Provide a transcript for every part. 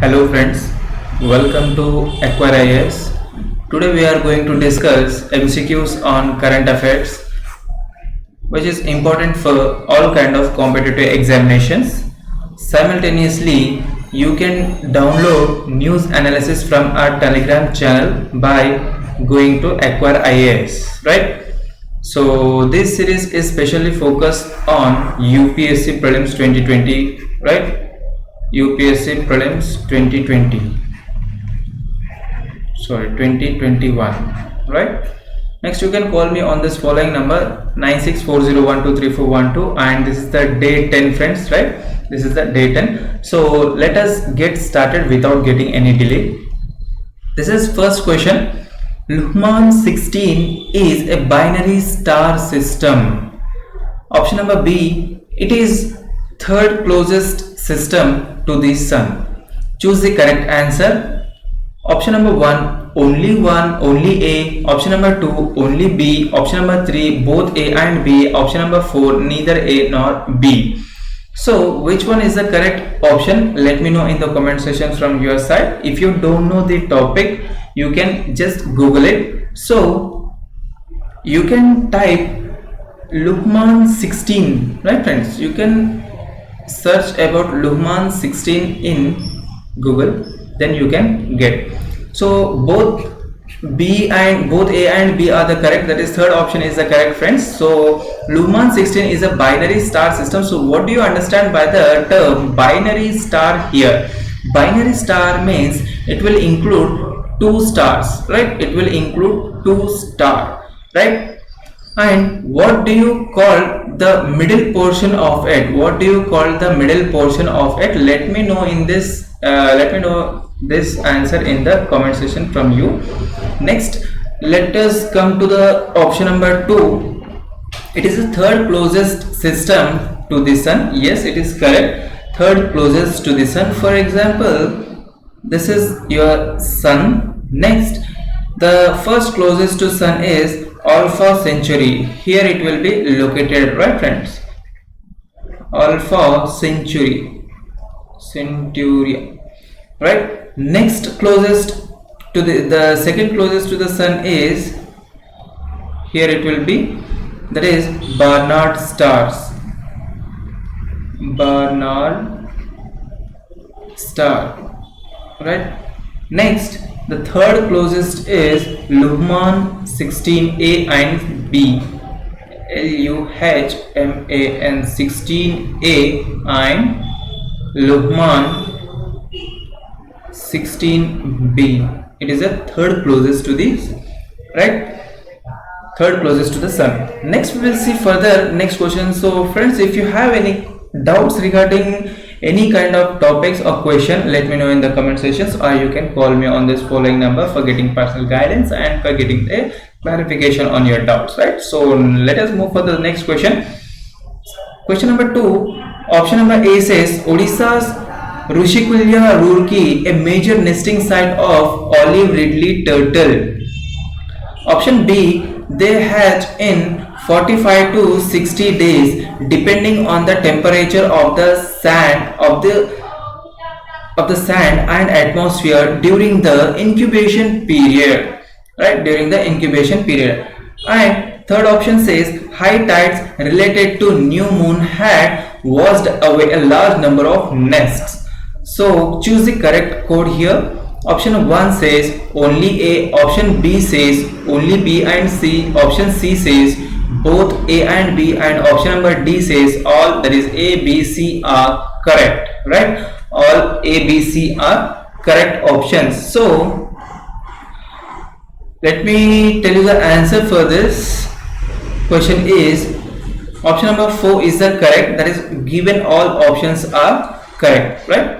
Hello friends, welcome to Acquire IAS. Today we are going to discuss MCQs on current affairs, which is important for all kind of competitive examinations. Simultaneously, you can download news analysis from our Telegram channel by going to Acquire IAS, right? So this series is specially focused on UPSC Prelims 2020, right? UPSC Prelims 2021, right? Next, you can call me on this following number 9640123412, and this is the day 10, friends, right? This is the day 10. So let us get started without getting any delay. This is first question. Luhmann 16 is a binary star system. Option number B, it is third closest system to the sun. Choose the correct answer. Option number 1, only A. Option number 2, only B. Option number 3, both A and B. Option number 4, neither A nor B. So which one is the correct option? Let me know in the comment section from your side. If you don't know the topic, you can just Google it. So you can type Luhmann 16, right friends? You can search about Luhmann 16 in Google, then you can get. So both A and B are the correct, that is third option is the correct, friends. So Luhmann 16 is a binary star system. So what do you understand by the term binary star here? Binary star means it will include two stars, right? It will include two stars, right? And what do you call the middle portion of it? What do you call the middle portion of it? Let me know in this let me know this answer in the comment section from you. Next, let us come to the option number 2. It is the third closest system to the sun. Yes, it is correct. Third closest to the sun. For example, this is your sun. Next, the first closest to sun is Alpha Centauri. Here it will be located, right friends? Alpha Centauri, right? Next closest to the second closest to the sun is, here it will be, that is Barnard stars. Barnard star, right? Next, the third closest is Luhmann 16A and B. Luhmann 16A and Luhmann 16B. It is a third closest to the, right? Third closest to the sun. Next, we will see further next question. So friends, if you have any doubts regarding any kind of topics or question, let me know in the comment sections, or you can call me on this following number for getting personal guidance and for getting a clarification on your doubts, right? So let us move for the next question. Question number 2, option number A says Odisha's Rushikulya Roorkee, a major nesting site of olive ridley turtle. Option B, they hatch in 45 to 60 days depending on the temperature of the sand and atmosphere during the incubation period, right? During the incubation period. And third option says high tides related to new moon had washed away a large number of nests. So choose the correct code here. Option 1 says only A, option B says only B and C, option C says both A and B, and option number D says all, that is A, B, C are correct, right? All A, B, C are correct options. So let me tell you the answer for this question is option number 4 is the correct, that is given all options are correct, right?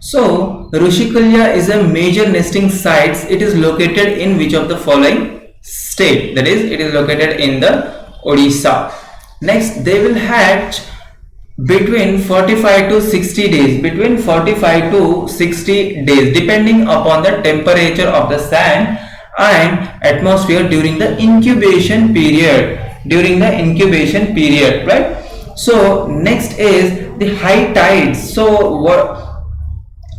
So Rushikulya is a major nesting site. It is located in which of the following state? That is, it is located in the Odisha. Next, they will hatch between 45 to 60 days, between 45 to 60 days depending upon the temperature of the sand and atmosphere during the incubation period, right? So next is the high tides. So what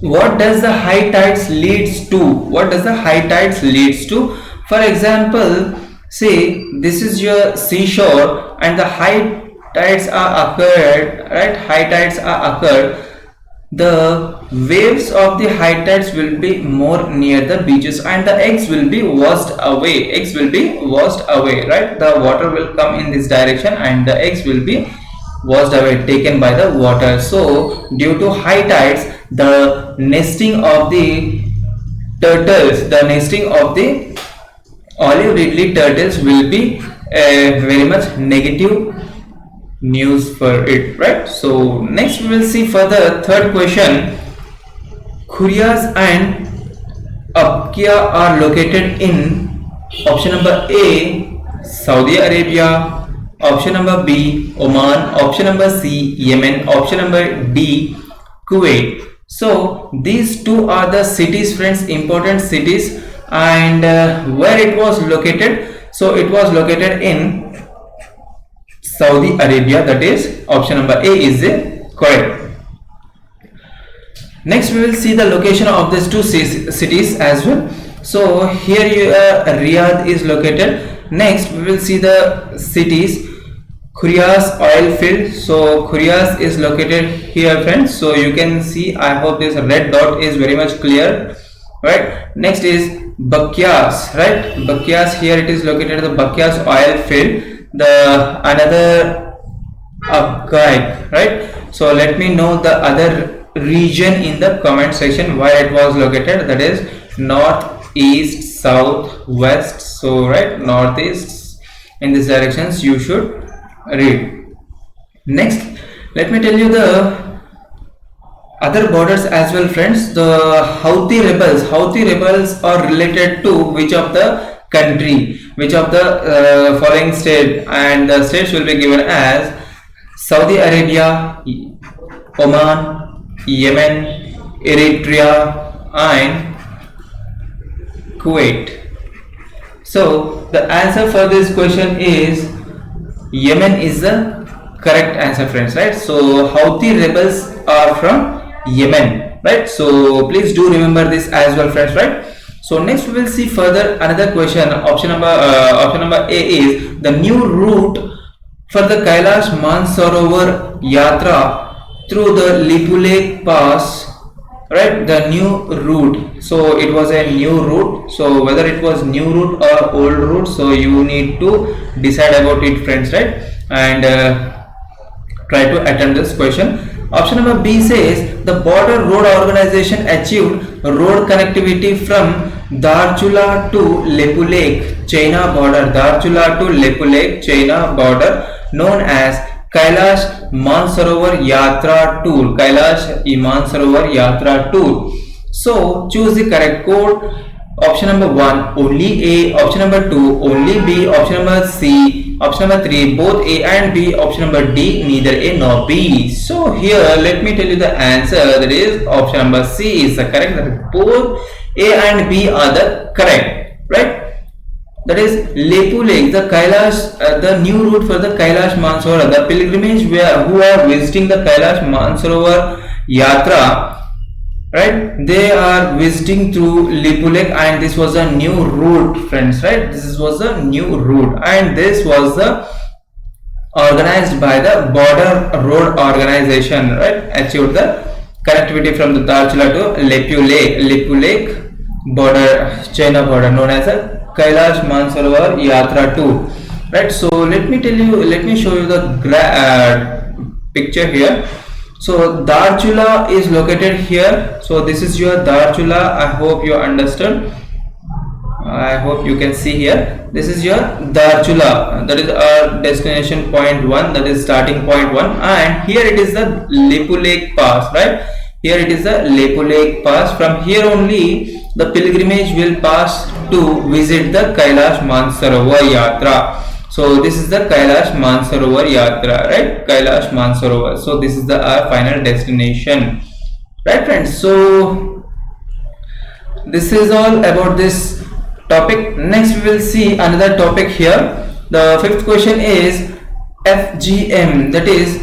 what does the high tides leads to? What does the high tides leads to? For example, say this is your seashore and the high tides are occurred, right? High tides are occurred. The waves of the high tides will be more near the beaches and the eggs will be washed away. Eggs will be washed away, right? The water will come in this direction and the eggs will be washed away, taken by the water. So due to high tides, the nesting of the turtles, the nesting of the olive ridley turtles will be very much negative news for it, right? So next we will see further third question. Khurias and Abkhaz are located in option number A, Saudi Arabia, option number B, Oman, option number C, Yemen, option number D, Kuwait. So these two are the cities, friends, important cities, and where it was located. So it was located in Saudi Arabia, that is option number A is correct. Next we will see the location of these two cities as well. So here Riyadh is located. Next we will see the cities. Khurias oil field. So Khurias is located here, friends. So you can see, I hope this red dot is very much clear, right? Next is Bakyas, right? Bakyas, here it is located, the Bakyas oil field. The another Abkhaz, right? So let me know the other region in the comment section where it was located. That is north, east, south, west. So right, northeast, in these directions you should read. Next, let me tell you the other borders as well, friends. The Houthi rebels are related to which of the country, which of the following state, and the states will be given as Saudi Arabia, Oman, Yemen, Eritrea and Kuwait. So the answer for this question is Yemen is the correct answer, friends, right? So Houthi rebels are from Yemen, right? So please do remember this as well, friends, right? So next we will see further another question. Option number A is the new route for the Kailash Mansarovar Yatra through the Lipulekh Pass, right? The new route. So it was a new route. So whether it was new route or old route, so you need to decide about it, friends, right? And try to attempt this question. Option number B says the Border Road Organization achieved road connectivity from Darchula to Lipulekh, China border. Darchula to Lipulekh, China border, known as Kailash Mansarovar Yatra Tour. Kailash Mansarovar Yatra Tour. So choose the correct code. Option number 1 only A, option number 2 only B, option number C, option number 3 both A and B, option number D neither A nor B. So here let me tell you the answer, that is option number C is the correct, that is both A and B are the correct, right? That is Lipulekh, the Kailash, the new route for the Kailash Mansarovar, the pilgrimage who are visiting the Kailash Mansarovar Yatra, right? They are visiting through Lipulekh, and this was a new route, friends, right? This was a new route, and this was the organized by the Border Road Organization, right? Achieved the connectivity from the Darchula to Lipulekh border, China border, known as a Kailash Mansarovar Yatra Tour, right? So let me show you the picture here. So Darchula is located here. So this is your Darchula. I hope you understood. I hope you can see here. This is your Darchula. That is our destination point 1. That is starting point 1. And here it is the Lipulekh Pass, right? Here it is the Lipulekh Pass. From here only the pilgrimage will pass to visit the Kailash Mansarovar Yatra. So this is the Kailash Mansarovar Yatra, right? Kailash Mansarovar. So this is the our final destination, right, friends? So this is all about this topic. Next we will see another topic here. The fifth question is FGM, that is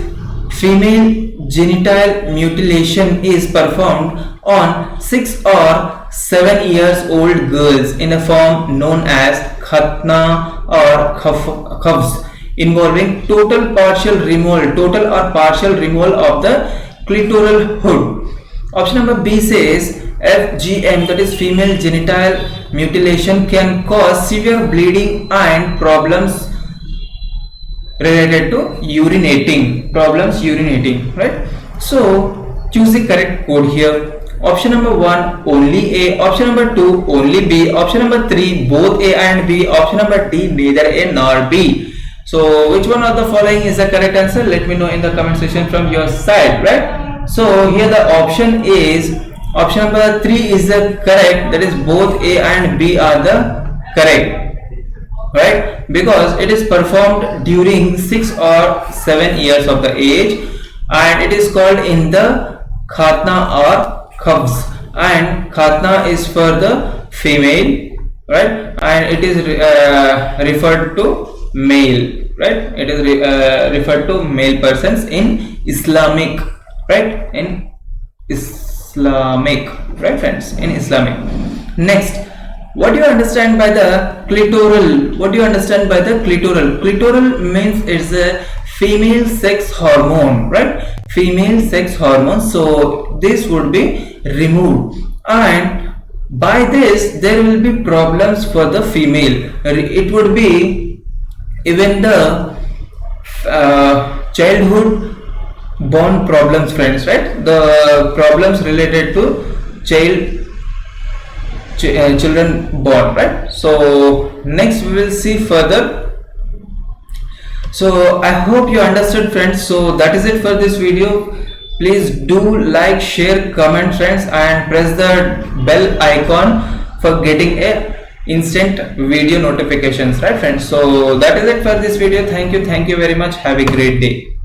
female genital mutilation is performed on 6 or 7 years old girls in a form known as khatna or khafs, involving total or partial removal of the clitoral hood. Option number B says FGM, that is female genital mutilation, can cause severe bleeding and problems related to urinating, right? So choose the correct code here. Option number 1 only A, option number 2 only B, option number 3 both A and B, option number D neither A nor B. So which one of the following is the correct answer? Let me know in the comment section from your side, right? So here the option is option number 3 is the correct, that is both A and B are the correct, right? Because it is performed during 6 or 7 years of the age, and it is called in the khatna or khafs, and khatna is for the female, right? And it is referred to male, right? It is referred to male persons in Islamic, right? In Islamic, right friends, in Islamic. Next, what do you understand by the clitoral? Clitoral means it's a female sex hormone, right? Female sex hormone. So this would be removed, and by this there will be problems for the female. It would be even the childhood born problems, friends, right? The problems related to children born, right? So next we will see further. So I hope you understood, friends. So that is it for this video. Please do like, share, comment, friends, and press the bell icon for getting a instant video notifications, right friends? So that is it for this video. Thank you very much. Have a great day.